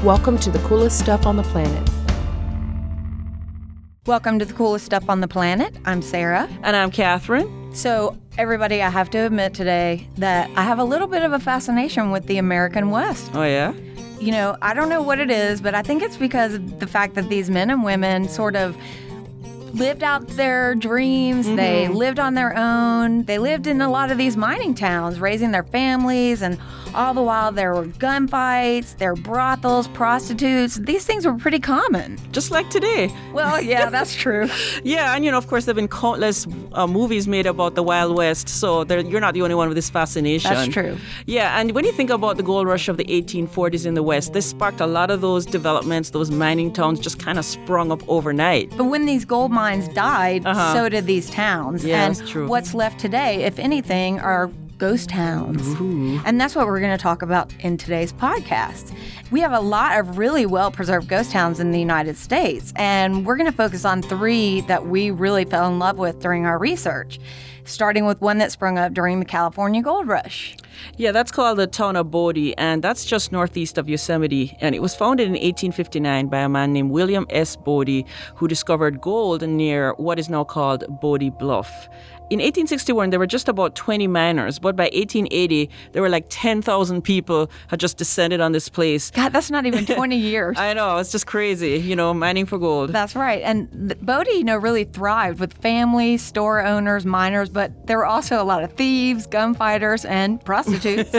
Welcome to the coolest stuff on the planet. Welcome to the coolest stuff on the planet. I'm Sarah. And I'm Catherine. So, everybody, I have to admit today that I have a little bit of a fascination with the American West. Oh, yeah? You know, I don't know what it is, but I think it's because of the fact that these men and women sort of lived out their dreams. Mm-hmm. They lived on their own. They lived in a lot of these mining towns, raising their families, and all the while there were gunfights, there were brothels, prostitutes. These things were pretty common. Just like today. Well, yeah, that's true. Yeah, and of course, there have been countless movies made about the Wild West, so you're not the only one with this fascination. That's true. Yeah, and when you think about the gold rush of the 1840s in the West, this sparked a lot of those developments, those mining towns just kind of sprung up overnight. But when these gold mines died, so did these towns. Yeah, and that's true. What's left today, if anything, are ghost towns. Ooh. And that's what we're going to talk about in today's podcast. We have a lot of really well-preserved ghost towns in the United States, and we're going to focus on 3 that we really fell in love with during our research, starting with one that sprung up during the California Gold Rush. Yeah, that's called the town of Bodie, and that's just northeast of Yosemite. And it was founded in 1859 by a man named William S. Bodie, who discovered gold near what is now called Bodie Bluff. In 1861, there were just about 20 miners, but by 1880, there were like 10,000 people had just descended on this place. God, that's not even 20 years. I know, it's just crazy, mining for gold. That's right. And Bodie, really thrived with families, store owners, miners, but there were also a lot of thieves, gunfighters, and prostitutes.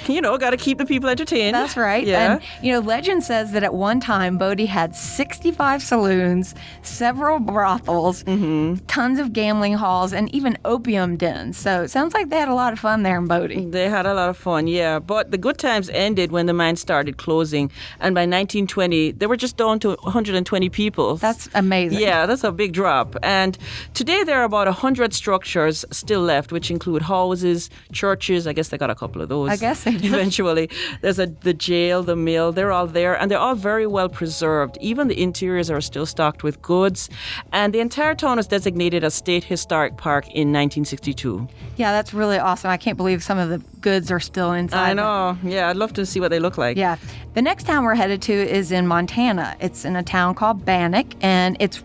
Got to keep the people entertained. That's right. Yeah. And, legend says that at one time, Bodie had 65 saloons, several brothels, tons of gambling halls, and even opium dens. So it sounds like they had a lot of fun there in Bodie. They had a lot of fun, yeah. But the good times ended when the mine started closing. And by 1920, they were just down to 120 people. That's amazing. Yeah, that's a big drop. And today there are about 100 structures still left, which include houses, churches. I guess they got a couple of those. I guess they did. Eventually. There's the jail, the mill. They're all there. And they're all very well preserved. Even the interiors are still stocked with goods. And the entire town was designated a state historic park in 1962. Yeah, that's really awesome. I can't believe some of the goods are still inside. I know. Yeah, I'd love to see what they look like. Yeah. The next town we're headed to is in Montana. It's in a town called Bannock, and it's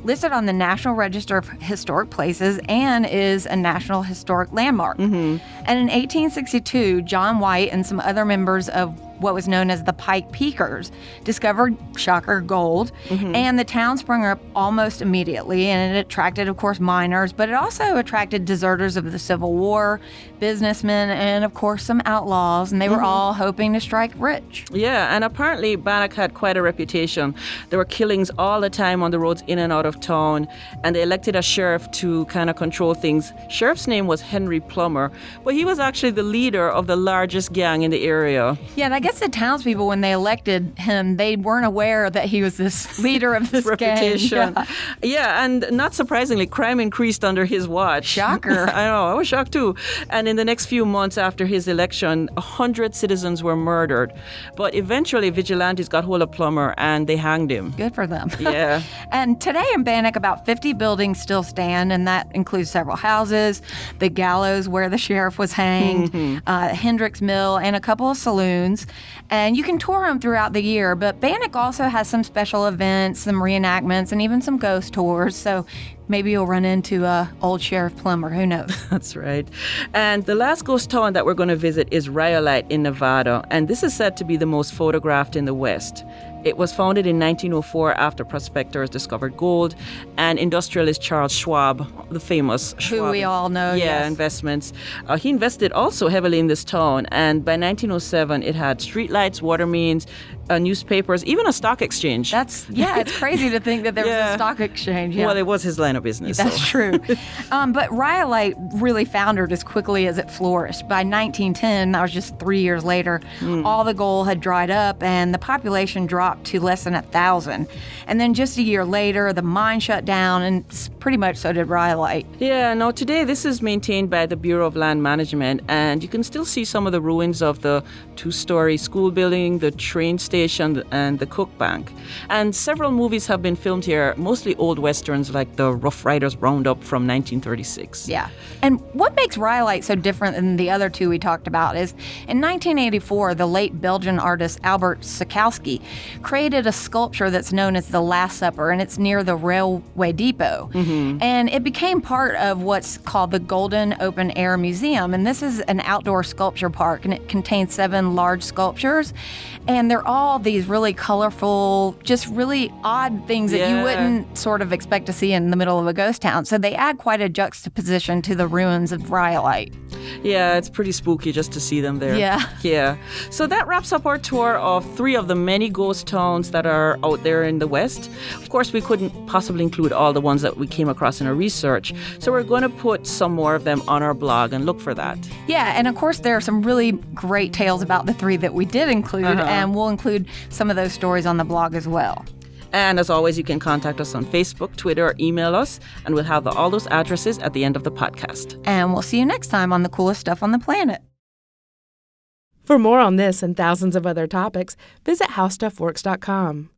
listed on the National Register of Historic Places and is a National Historic Landmark. And in 1862, John White and some other members of what was known as the Pike Peakers discovered, shocker, gold, and the town sprung up almost immediately, and it attracted, of course, miners, but it also attracted deserters of the Civil War, businessmen, and, of course, some outlaws, and they were all hoping to strike rich. Yeah, and apparently Bannock had quite a reputation. There were killings all the time on the roads in and out of town, and they elected a sheriff to kind of control things. Sheriff's name was Henry Plummer, but he was actually the leader of the largest gang in the area. Yeah, and I guess the townspeople, when they elected him, they weren't aware that he was this leader of this reputation. gang. Yeah, and not surprisingly, crime increased under his watch. Shocker. I know, I was shocked too. And in the next few months after his election, 100 citizens were murdered. But eventually, vigilantes got hold of Plummer and they hanged him. Good for them. Yeah. And today in Bannock, about 50 buildings still stand, and that includes several houses, the gallows where the sheriff was hanged, Hendrick's Mill, and a couple of saloons. And you can tour them throughout the year, but Bannock also has some special events, some reenactments, and even some ghost tours. So maybe you'll run into old Sheriff Plummer. Who knows? That's right. And the last ghost town that we're going to visit is Rhyolite in Nevada. And this is said to be the most photographed in the West. It was founded in 1904 after prospectors discovered gold, and industrialist Charles Schwab, the famous Schwab, who we all know, yes. Investments. He invested also heavily in this town, and by 1907 it had streetlights, water mains, newspapers, even a stock exchange. It's crazy to think that there was a stock exchange. Yeah. Well, it was his line of business. That's true. But Rhyolite really foundered as quickly as it flourished. By 1910, that was just 3 years later, all the gold had dried up and the population dropped to less than 1,000. And then just a year later, the mine shut down, and pretty much so did Rhyolite. Yeah, no, today this is maintained by the Bureau of Land Management, and you can still see some of the ruins of the 2-story school building, the train station, station and the cook bank. And several movies have been filmed here, mostly old westerns like the Rough Riders Roundup from 1936. Yeah. And what makes Rhyolite so different than the other two we talked about is in 1984, the late Belgian artist Albert Sikowski created a sculpture that's known as the Last Supper, and it's near the railway depot. And it became part of what's called the Golden Open Air Museum. And this is an outdoor sculpture park, and it contains 7 large sculptures. And they're all these really colorful, just really odd things that you wouldn't sort of expect to see in the middle of a ghost town. So they add quite a juxtaposition to the ruins of Rhyolite. Yeah, it's pretty spooky just to see them there. Yeah. So that wraps up our tour of 3 of the many ghost towns that are out there in the West. Of course, we couldn't possibly include all the ones that we came across in our research. So we're going to put some more of them on our blog and look for that. Yeah, and of course, there are some really great tales about the 3 that we did include, and we'll include some of those stories on the blog as well. And as always, you can contact us on Facebook, Twitter, or email us, and we'll have all those addresses at the end of the podcast. And we'll see you next time on The Coolest Stuff on the Planet. For more on this and thousands of other topics, visit HowStuffWorks.com.